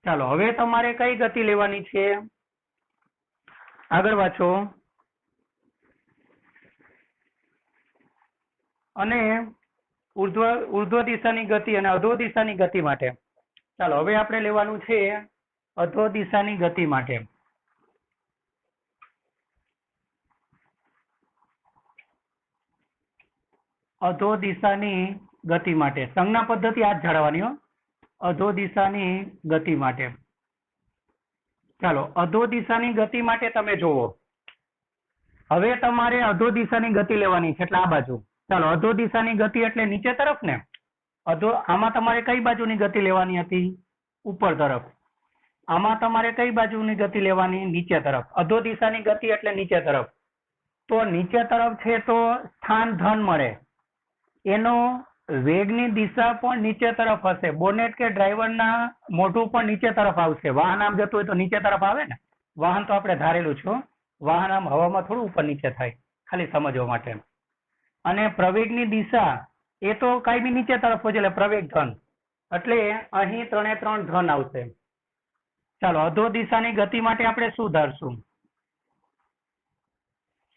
ચાલો, હવે તમારે કઈ ગતિ લેવાની છે? આગળ વાંચો. અને ઉર્ધ્વ દિશાની ગતિ અને અધો દિશાની ગતિ માટે ચાલો હવે આપણે લેવાનું છે અધો દિશાની ગતિ માટે. અધો દિશાની ગતિ માટે સંજ્ઞા પદ્ધતિ આ જ જાળવવાની હો. અધો દિશાની ગતિ માટે ચાલો, અધો દિશાની ગતિ માટે તમે જોવો. હવે તમારે અધો દિશાની ગતિ લેવાની છે એટલે આ બાજુ. ચાલો, અધો દિશાની ગતિ એટલે નીચે તરફ ને. આમાં તમારે કઈ બાજુની ગતિ લેવાની હતી? ઉપર તરફ. આમાં તમારે કઈ બાજુની ગતિ લેવાની? નીચે તરફ. અધો દિશાની ગતિ એટલે નીચે તરફ. તો નીચે તરફ છે તો સ્થાન ધન મળે. એનો વેગની દિશા પણ નીચે તરફ હશે. બોનેટ કે ડ્રાઈવરના મોઢું પણ નીચે તરફ આવશે. વાહન આમ જતું હોય તો નીચે તરફ આવે ને. વાહન તો આપણે ધારેલું છે, વાહન આમ હવામાં થોડું ઉપર નીચે થાય, ખાલી સમજવા માટે. અને પ્રવેગની દિશા એ તો કાયમી નીચે તરફ હોય એટલે પ્રવેગ ધન, એટલે અહીં 3 એ 3 ધન આવશે. ચાલો, અધો દિશાની ગતિ માટે આપણે શું ધારશું?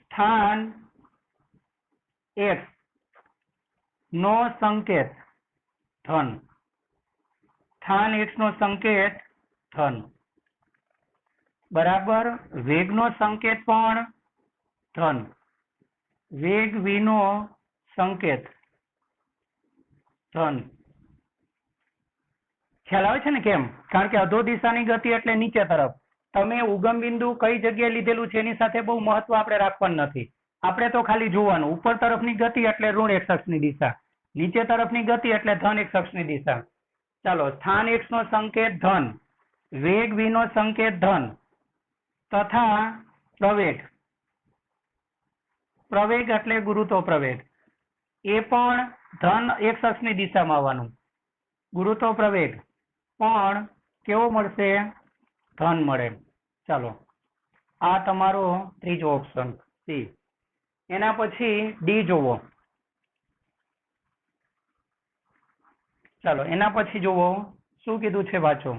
સ્થાન x નો સંકેત ધન. સ્થાન x નો સંકેત ધન. બરાબર. વેગનો સંકેત પણ ધન. વેગ v નો સંકેત ધન. ખ્યાલ આવે છે ને કેમ? કારણ કે અધો દિશાની ગતિ એટલે નીચે તરફ. તમે ઉગમ બિંદુ કઈ જગ્યાએ લીધેલું છે એની સાથે બહુ મહત્વ આપણે રાખવાનું નથી. આપણે તો ખાલી જોવાનું ઉપર તરફની ગતિ એટલે ઋણ x અક્ષની દિશા, નીચે તરફની ગતિ એટલે ધન x અક્ષની દિશા. ચાલો, સ્થાન x નો સંકેત ધન, વેગ v નો સંકેત ધન, તથા પ્રવેગ. પ્રવેગ એટલે ગુરુત્વ પ્રવેગ, એ પણ ધન x અક્ષની દિશામાં આવવાનું. ગુરુત્વ પ્રવેગ પણ કેવો મળશે? ધન મળે. ચાલો, આ તમારો ત્રીજો ઓપ્શન સી. એના પછી ડી જોવો. ચાલો, એના પછી જોવો શું કીધું છે, વાંચો.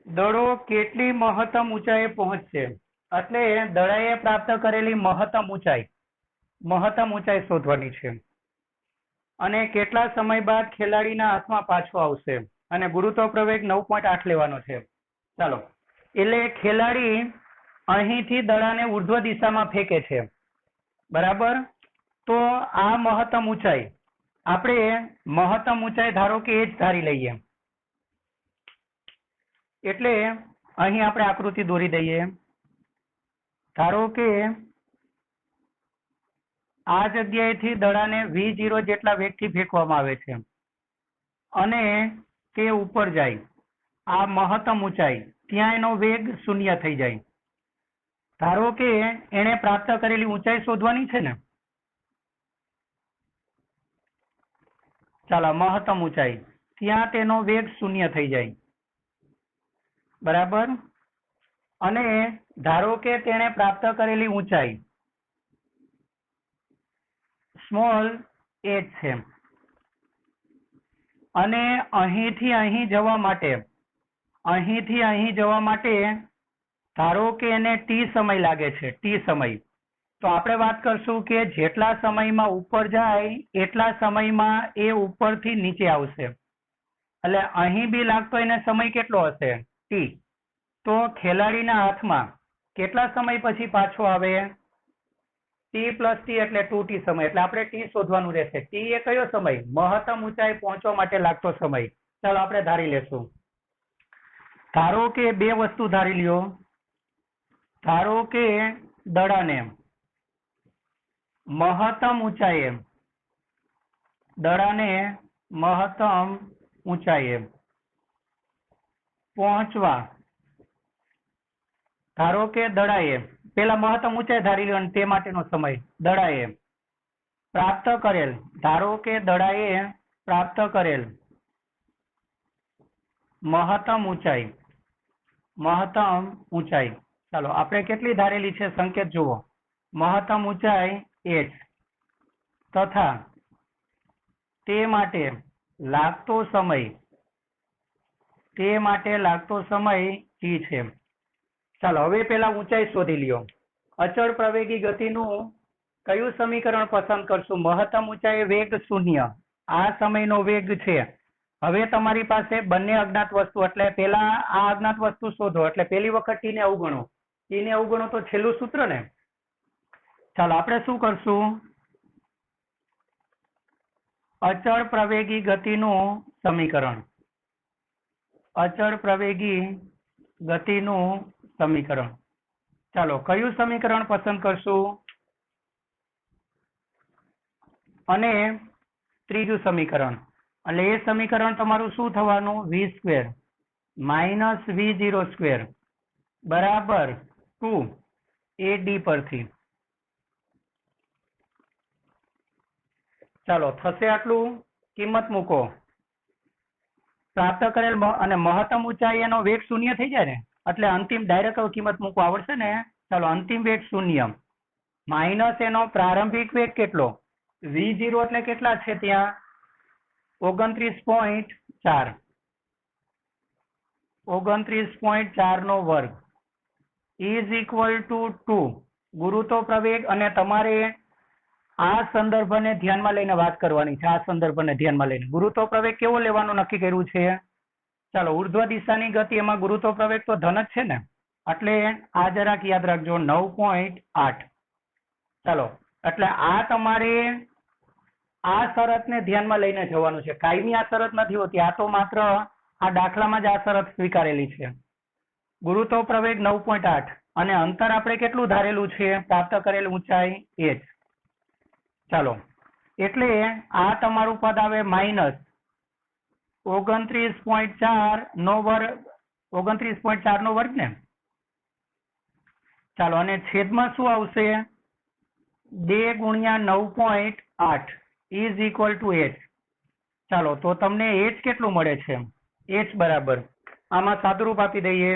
દડો કેટલી મહત્તમ ઊંચાઈએ પહોંચશે, એટલે દડાએ પ્રાપ્ત કરેલી મહત્તમ ઊંચાઈ શોધવાની છે. અને કેટલા સમય બાદ ખેલાડીના હાથમાં પાછો આવશે, અને ગુરુત્વ પ્રવેગ 9.8 લેવાનો છે. ચાલો, એટલે ખેલાડી અહીંથી દડાને ઉર્ધ્વ દિશામાં ફેંકે છે. બરાબર. તો આ મહત્તમ ઊંચાઈ, આપણે મહત્તમ ઊંચાઈ ધારો કે એ જ ધારી લઈએ. એટલે અહીં આપણે આકૃતિ દોરી દઈએ. ધારો કે આ જગ્યાએથી દડાને v0 જેટલા વેગથી ફેંકવામાં આવે છે અને તે ઉપર જાય. આ મહત્તમ ઊંચાઈ, ત્યાં એનો વેગ 0 થઈ જાય. ધારો કે એને પ્રાપ્ત કરેલી ઊંચાઈ શોધવાની છે ને. ચાલો, મહત્તમ ઊંચાઈ, ત્યાં તેનો વેગ 0 થઈ જાય. બરાબર. અને ધારો કે તેણે પ્રાપ્ત કરેલી ઊંચાઈ સ્મોલ h છે. અને અહીંથી અહીં જવા માટે ધારો કે એને ટી સમય લાગે છે, ટી સમય, તો આપણે વાત કરશું કે જેટલા સમયમાં ઉપર જાય એટલા સમયમાં એ ઉપરથી નીચે આવશે, એટલે અહીં બી લાગતો એને સમય કેટલો હશે? ટી. તો ખેલાડીના હાથમાં કેટલા સમય પછી પાછો આવે? ટી પ્લસ ટી એટલે 2t સમય, એટલે આપણે ટી શોધવાનું રહેશે. ટી એ કયો સમય? મહત્તમ ઊંચાઈ પહોંચવા માટે લાગતો સમય. ચાલો આપણે ધારી લેશું. ધારો કે બે વસ્તુ ધારી લ્યો. ધારો કે દડાને મહત્તમ ઊંચાઈએ પહોંચવા, ધારો કે દડાએ પેલા મહત્તમ ઊંચાઈ ધારી લ્યો અને તે માટેનો સમય દડાએ પ્રાપ્ત કરેલ, ધારો કે દડાએ પ્રાપ્ત કરેલ મહત્તમ ઊંચાઈ, ચાલો આપણે કેટલી ધારેલી છે સંકેત જુઓ. મહત્તમ ઊંચાઈ h તથા તે માટે લાગતો સમય t છે. ચાલો હવે પેલા ઊંચાઈ શોધી લ્યો. અચળ પ્રવેગી ગતિનું કયું સમીકરણ પસંદ કરશું? મહત્તમ ઊંચાઈ વેગ 0, આ સમયનો વેગ છે. હવે તમારી પાસે બંને અજ્ઞાત વસ્તુ, એટલે પેલા આ અજ્ઞાત વસ્તુ શોધો, એટલે પેલી વખત ટી ને અવગણો. ટી ને અવગણો તો છેલ્લું સૂત્ર ને. ચાલો આપણે શું કરશું? અચળ પ્રવેગી ગતિનું સમીકરણ, ચાલો કયું સમીકરણ પસંદ કરશું? અને ત્રીજું સમીકરણ, એટલે એ સમીકરણ તમારું શું થવાનું? v² માઇનસ v02 બરાબર 2 AD પરથી. ચાલો થશે આટલું. કિંમત મૂકો. પ્રાપ્ત કરેલ અને મહત્તમ ઊંચાઈ એનો વેગ 0 થઈ જાય ને, એટલે અંતિમ ડાયરેક્ટ કિંમત મૂકવા આવડશે ને. ચાલો અંતિમ વેગ 0 માઇનસ એનો પ્રારંભિક વેગ કેટલો? v0 એટલે કેટલા છે ત્યાં? 29.4 નો વર્ગ ઇઝ ઇક્વલ ટુ 2 ગુરુત્વ પ્રવેગ. અને તમારે આ સંદર્ભને ધ્યાનમાં લઈને વાત કરવાની છે. આ સંદર્ભને ધ્યાનમાં લઈને ગુરુત્વ પ્રવેગ કેવો લેવાનું નક્કી કર્યું છે? ચાલો ઉર્ધ્વ દિશાની ગતિ, એમાં ગુરુત્વ પ્રવેગ તો ધન જ છે ને, એટલે આ જરાક યાદ રાખજો 9.8. ચાલો એટલે આ તમારે આ શરતને ધ્યાનમાં લઈને જવાનું છે. કાયમી આ શરત નથી હોતી, આ તો માત્ર આ દાખલામાં જ આ શરત સ્વીકારેલી છે. ગુરુત્વ પ્રવેગ 9.8 અને અંતર આપણે કેટલું ધારેલું છે? પ્રાપ્ત કરેલ ઊંચાઈ h. ચાલો એટલે આ તમારું પદ આવે માઇનસ 29.4 નો વર્ગ ને. ચાલો અને છેદમાં શું આવશે? 2 ગુણ્યા 9.8 ઇઝ ઇક્વલ ટુ h. ચાલો તો તમને h કેટલું મળે છે? h બરાબર આમાં સાદુરૂપ આપી દઈએ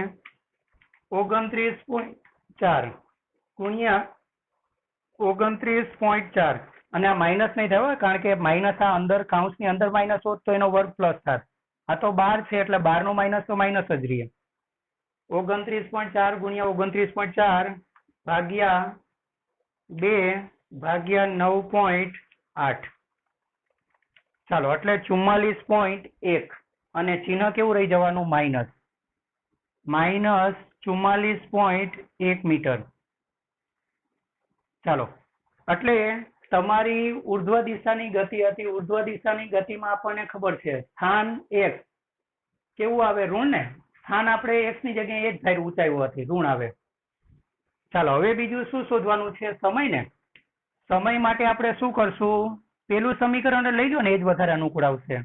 29.4 ગુણ્યા 29.4, અને આ માઇનસ નહીં થાય કારણ કે માઇનસ આ અંદર કાઉન્સની અંદર માઇનસ હોત તો એનો વર્ગ પ્લસ થાત. આ તો 12 છે એટલે 12 નો માઇનસ તો માઇનસ જ રહે. 29.4 ગુણ્યા 29.4 ભાગ્યા 2 ભાગ્યા 9.8. ચાલો એટલે 44.1 અને ચિહ્ન કેવું રહી જવાનું? Minus 44.1 metre. ચાલો એટલે તમારી ઉર્ધ્વ દિશાની ગતિ હતી. ઉર્ધ્વ દિશાની ગતિમાં આપણને ખબર છે સ્થાન x કેવું આવે? ઋણ ને. સ્થાન આપણે x ની જગ્યાએ એક ધાર્યું ઊંચાઈ હોવાથી ઋણ આવે. ચાલો હવે બીજું શું શોધવાનું છે? સમય ને. સમય માટે આપણે શું કરશું? પેલું સમીકરણ લઈ લો ને, એ જ વધારે અનુકૂળ આવશે.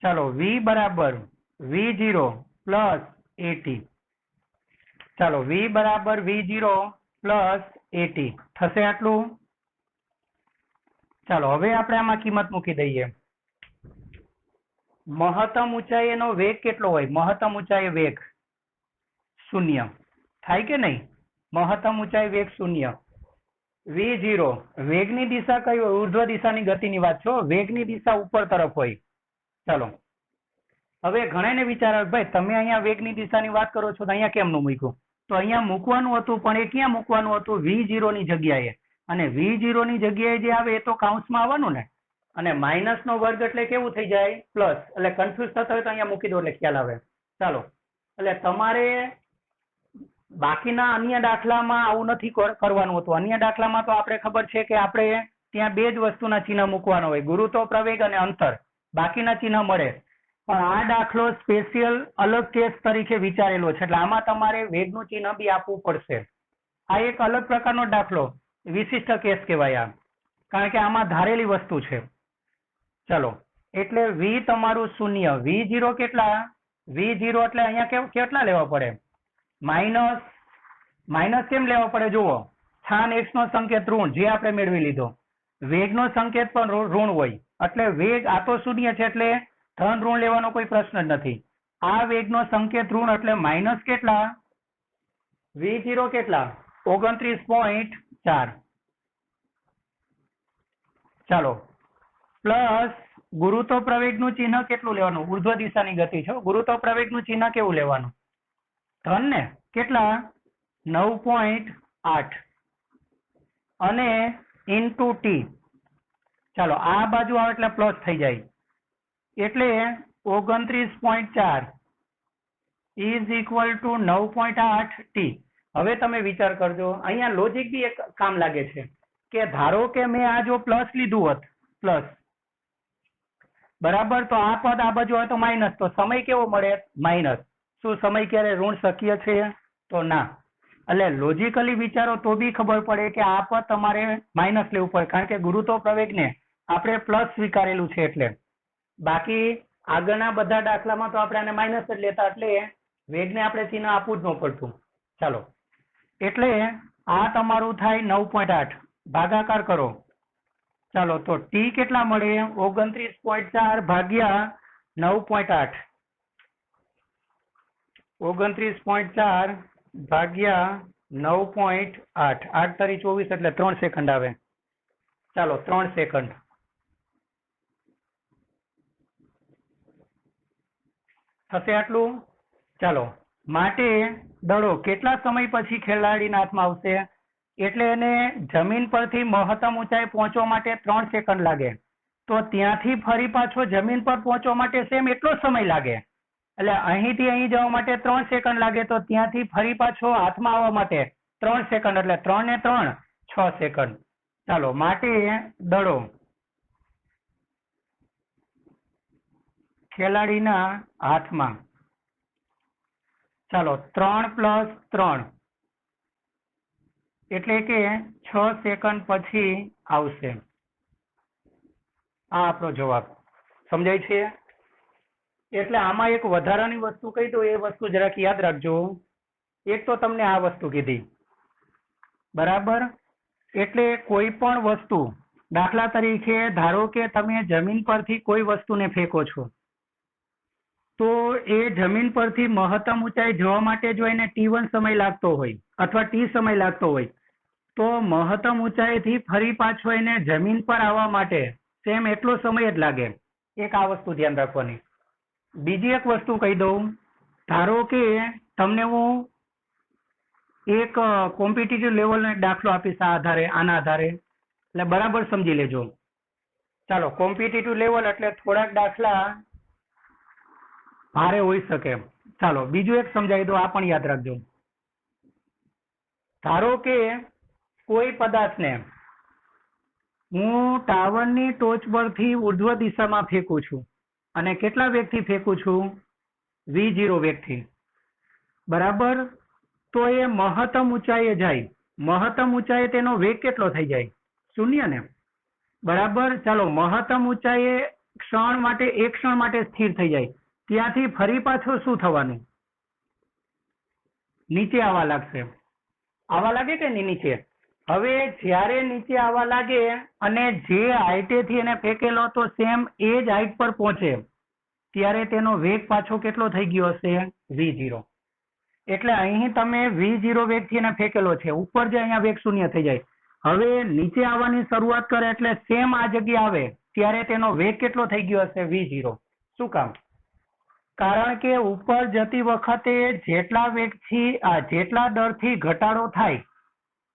ચાલો v બરાબર v0 પ્લસ at. ચાલો v બરાબર v0 પ્લસ at થશે આટલું. ચાલો હવે આપણે આમાં કિંમત મૂકી દઈએ. મહત્તમ ઊંચાઈ એનો વેગ કેટલો હોય? મહત્તમ ઊંચાઈ વેગ 0 થાય કે નહીં? મહત્તમ ઊંચાઈ વેગ 0. v0 વેગની દિશા કઈ હોય? ઉર્ધ્વ દિશાની ગતિની વાત છો. વેગની દિશા ઉપર તરફ હોય. ચાલો હવે ઘણાને વિચાર આવે ભાઈ તમે અહીંયા વેગની દિશાની વાત કરો છો તો અહીંયા કેમનું મૂક્યું? તો અહીંયા મૂકવાનું હતું પણ એ ક્યાં મૂકવાનું હતું? V0 ની જગ્યાએ. અને V0 ની જગ્યાએ જે આવે એ તો કાઉન્સમાં આવવાનું ને. અને માઇનસ નો વર્ગ એટલે કેવું થઈ જાય? પ્લસ. એટલે કન્ફ્યુઝ થતા હોય તો અહીંયા મૂકી દો એટલે ખ્યાલ આવે. ચાલો, એટલે તમારે બાકીના અન્ય દાખલામાં આવું નથી કરવાનું હતું. અન્ય દાખલામાં તો આપણે ખબર છે કે આપણે ત્યાં બે જ વસ્તુના ચિહ્ન મૂકવાનો હોય, ગુરુત્વ પ્રવેગ અને અંતર. બાકીના ચિહ્ન મળે. પણ આ દાખલો સ્પેશિયલ અલગ કેસ તરીકે વિચારેલો છે, એટલે આમાં તમારે વેગનું ચિહ્ન બી આપવું પડશે. આ એક અલગ પ્રકારનો દાખલો, વિશિષ્ટ કેસ કહેવાય આ, કારણ કે આમાં ધારેલી વસ્તુ છે. ચલો, એટલે V તમારું શૂન્ય. V0 કેટલા? V0 એટલે અહીંયા કેટલા લેવા પડે? માઇનસ. માઇનસ કેમ લેવા પડે? જુઓ, સ્થાન x નો સંકેત ઋણ, જે આપણે મેળવી લીધો. વેગનો સંકેત પણ ઋણ હોય, એટલે વેગ આ તો શૂન્ય છે એટલે ધન ઋણ લેવાનો કોઈ પ્રશ્ન જ નથી. આ વેગનો સંકેત ઋણ એટલે માઇનસ કેટલા? V0 કેટલા? 29.4. ચાલો, પ્લસ ગુરુત્વ પ્રવેગનું ચિહ્ન કેટલું લેવાનું? ઉર્ધ્વ દિશાની ગતિ છે, ગુરુત્વ પ્રવેગનું ચિહ્ન કેવું લેવાનું? ધન ને. કેટલા? 9.8 અને ઇન્ટુ t. ચાલો, આ બાજુ આવે એટલે પ્લસ થઈ જાય, એટલે 29.4 ઇઝ ઇક્વલ ટુ 9.8 t. હવે તમે વિચાર કરજો, અહીંયા લોજિક બી એક કામ લાગે છે કે ધારો કે મેં આ જો પ્લસ લીધું હોત, પ્લસ, બરાબર, તો આ પદ આ બાજુ હોય તો માઇનસ, તો સમય કેવો મળે? માઇનસ. શું સમય ક્યારે ઋણ શક્ય છે? તો ના. એટલે લોજિકલી વિચારો તો બી ખબર પડે કે આ પદ તમારે માઇનસ લેવું પડે, કારણ કે ગુરુત્વ પ્રવેગને આપણે પ્લસ સ્વીકારેલું છે એટલે. બાકી આગળના બધા દાખલામાં તો આપણે આને માઇનસ જ લેતા, એટલે વેગને આપણે ચિહ્ન આપવું જ ન પડતું. ચાલો, એટલે આ તમારું થાય 9.8. ભાગાકાર કરો. ચાલો, તો t કેટલા મળે? 29.4 ભાગ્યા 9.8. 29.4 ભાગ્યા 9.8. 8 તારી 24 એટલે 3 સેકન્ડ આવે. ચાલો, 3 સેકન્ડ. થશે આટલું? ચાલો, માટે દડો કેટલા સમય પછી ખેલાડીના હાથમાં આવશે? એટલે એને જમીન પરથી મહત્તમ ઊંચાઈ પહોંચવા માટે 3 સેકન્ડ લાગે, તો ત્યાંથી ફરી પાછો જમીન પર પહોંચવા માટે સેમ એટલો સમય લાગે. એટલે અહીંથી અહીં જવા માટે 3 સેકન્ડ લાગે, તો ત્યાંથી ફરી પાછો હાથમાં આવવા માટે 3 સેકન્ડ, એટલે 3 ને 3 6 સેકન્ડ. ચાલો, માટે દડો ખેલાડીના હાથમાં, ચાલો, 3 + 3 એટલે કે 6 સેકન્ડ પછી આવશે. આ આપણો જવાબ. સમજાય છે? એટલે આમાં એક વધારાની વસ્તુ કહી દો, એ વસ્તુ જરાક યાદ રાખજો. એક તો તમને આ વસ્તુ કીધી, બરાબર, એટલે કોઈ પણ વસ્તુ, દાખલા તરીકે ધારો કે તમે જમીન પરથી કોઈ વસ્તુને ફેંકો છો, તો એ જમીન પરથી મહત્તમ ઊંચાઈ જવા માટે જો એને t1 સમય લાગતો હોય અથવા t સમય લાગતો હોય, તો મહત્તમ ઊંચાઈથી ફરી પાછો એને જમીન પર આવવા માટે સેમ એટલો સમય જ લાગે. એક આ વસ્તુ ધ્યાન રાખવાની. બીજી એક વસ્તુ કહી દઉં, ધારો કે તમને હું એક કોમ્પિટિટિવ લેવલનો એક દાખલો આપીશ આના આધારે, એટલે બરાબર સમજી લેજો. ચાલો, કોમ્પિટિટિવ લેવલ એટલે થોડાક દાખલા ભારે હોઈ શકે. ચાલો, બીજું એક સમજાવી દો, આ પણ યાદ રાખજો. ધારો કે કોઈ પદાર્થને હું ટાવરની ટોચ પરથી ઉર્ધ્વ દિશામાં ફેંકું છું, અને કેટલા વેગથી ફેંકું છું? V0 વેગથી, બરાબર. તો એ મહત્તમ ઊંચાઈએ જાય, મહત્તમ ઊંચાઈએ તેનો વેગ કેટલો થઈ જાય? 0 ને, બરાબર. ચાલો, મહત્તમ ઊંચાઈએ એક ક્ષણ માટે સ્થિર થઈ જાય, ત્યાંથી ફરી પાછો શું થવાનું? નીચે આવવા લાગશે. આવવા લાગે કે નહીં નીચે? હવે જ્યારે નીચે આવવા લાગે અને જે હાઈટેથી એને ફેંકેલો તો સેમ એ જ હાઈટ પર પહોંચે, ત્યારે તેનો વેગ પાછો કેટલો થઈ ગયો હશે? V0. એટલે અહીં તમે V0 વેગથી એને ફેંકેલો છે, ઉપર જે અહીંયા વેગ 0 થઈ જાય. હવે નીચે આવવાની શરૂઆત કરે એટલે સેમ આ જગ્યા આવે ત્યારે તેનો વેગ કેટલો થઈ ગયો હશે? V0. શું કામ? કારણ કે ઉપર જતી વખતે જેટલા જેટલા દરથી ઘટાડો થાય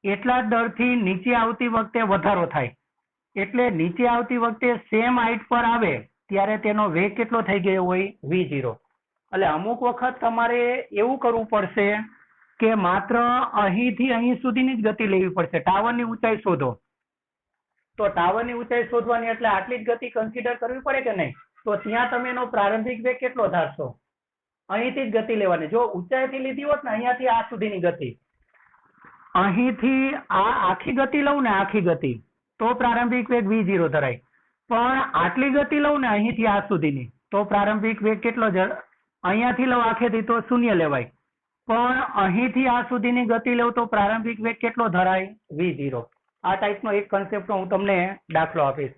એટલા જ દરથી નીચે આવતી વખતે વધારો થાય. એટલે નીચે આવતી વખતે સેમ હાઈટ પર આવે ત્યારે તેનો વેગ કેટલો થઈ ગયો હોય? v0. એટલે અમુક વખત તમારે એવું કરવું પડશે કે માત્ર અહીંથી અહીં સુધીની જ ગતિ લેવી પડશે. ટાવરની ઊંચાઈ શોધો, તો ટાવરની ઊંચાઈ શોધવાની એટલે આટલી જ ગતિ કન્સિડર કરવી પડે કે નહીં? તો ત્યાં તમે એનો પ્રારંભિક વેગ કેટલો ધારશો? અહીંથી જ ગતિ લેવાની. જો ઊંચાઈથી લીધી હોત ને અહીંયાથી આ સુધીની ગતિ, અહીંથી આ આખી ગતિ લઉં ને આખી ગતિ, તો પ્રારંભિક વેગ v0 ધરાય. પણ આટલી ગતિ લઉં ને અહીંથી આ સુધીની, તો પ્રારંભિક વેગ કેટલો? અહીંયાથી લઉં આખેથી તો 0 લેવાય. પણ અહીંથી આ સુધીની ગતિ લઉં તો પ્રારંભિક વેગ કેટલો ધરાય? v0. આ ટાઈપનો એક કન્સેપ્ટનો હું તમને દાખલો આપીશ.